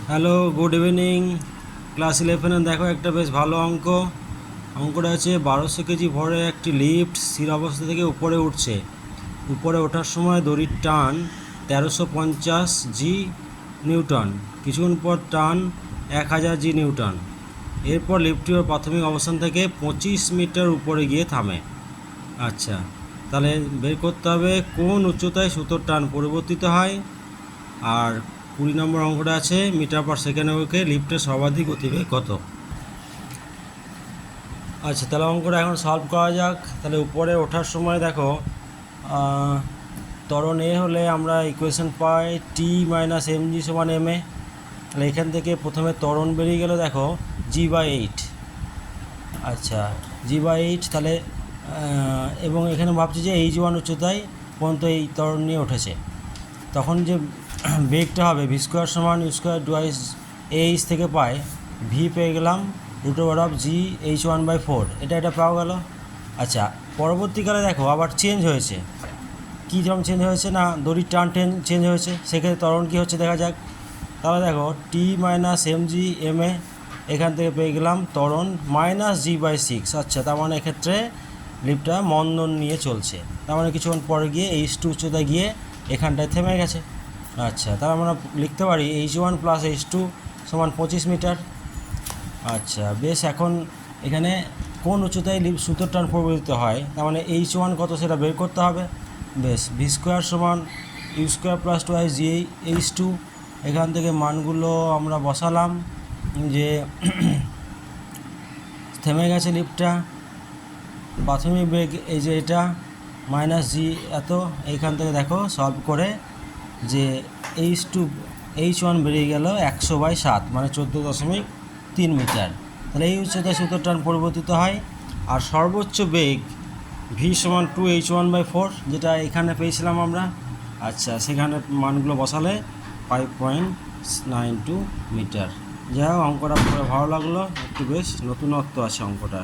Hello, good evening. Class 11 দেখো একটা বেশ ভালো অঙ্কটা আছে 1200 কেজি ভরে একটি লিফট স্থির অবস্থা থেকে উপরে উঠছে। উপরে ওঠার সময় দড়ির টান 1350 জি নিউটন, কিছুক্ষণ পর টান 1000 জি নিউটন। এরপর লিফটটি ওর প্রাথমিক অবস্থান থেকে 25 মিটার উপরে গিয়ে থামে। আচ্ছা, তাহলে বের করতে হবে কোন উচ্চতায় সুতোর টান পরিবর্তিত হয়। আর 20 নম্বর অঙ্কটা আছে মিটার পার সেকেন্ডে লিফটের সর্বাধিক গতিবেগ কত। আচ্ছা, তাহলে অঙ্কটা এখন সলভ করা যাক। তাহলে উপরে ওঠার সময় দেখো ত্বরণ এ হলে আমরা ইকুয়েশন পাই টি মাইনাস এম জি সমান এম এ। তাহলে এখান থেকে প্রথমে ত্বরণ বেরিয়ে গেল দেখো G/8। আচ্ছা, G/8 তাহলে এবং এখানে ভাবছি যে H1 উচ্চতায় পর্যন্ত এই ত্বরণ নিয়ে উঠেছে। তখন যে বেগটা হবে ভি স্কোয়ার সমান ইউ স্কোয়ার ডুয়াইস এইচ থেকে পাই ভি পেয়ে গেলাম √G/H1/4। এটা পাওয়া গেল। আচ্ছা, পরবর্তীকালে দেখো আবার চেঞ্জ হয়েছে। কী যেমন চেঞ্জ হয়েছে না, দড়ির টান চেঞ্জ হয়েছে। সেক্ষেত্রে ত্বরণ কী হচ্ছে দেখা যাক। তাহলে দেখো টি minus M G M A, এখান থেকে পেয়ে গেলাম ত্বরণ -G/6। আচ্ছা, তার মানে এক্ষেত্রে লিফটটা মন্দন নিয়ে চলছে। তার মানে কিছুক্ষণ পরে গিয়ে H2 উচ্চতায় গিয়ে এখানটায় থেমে গেছে। আচ্ছা, তার আমরা লিখতে পারি H1 + H2 সমান 25 মিটার। আচ্ছা বেশ, এখন এখানে কোন উচ্চতায় সুতোর টান পরিবর্তিত হয়, তার মানে H1 কত সেটা বের করতে হবে। বেশ, ভি স্কোয়ার সমান U square plus twice G H2। এখান থেকে মানগুলো আমরা বসালাম যে থেমে গেছে লিফটটা। প্রাথমিক বেগ এই যে এটা -G এত। এইখান থেকে দেখো সলভ করে যে H1 বেরিয়ে গেল 100/7 মানে 14.3 মিটার। তাহলে এই উচ্চতায় সুতোর টান পরিবর্তিত হয়। আর সর্বোচ্চ বেগ ভি সমান 2H1/4 যেটা এখানে পেয়েছিলাম আমরা। আচ্ছা, সেখানে মানগুলো বসালে 5.92 মিটার। যাই হোক, অঙ্কটা পড়ে ভালো লাগলো, একটু বেশ নতুনত্ব আছে অঙ্কটা।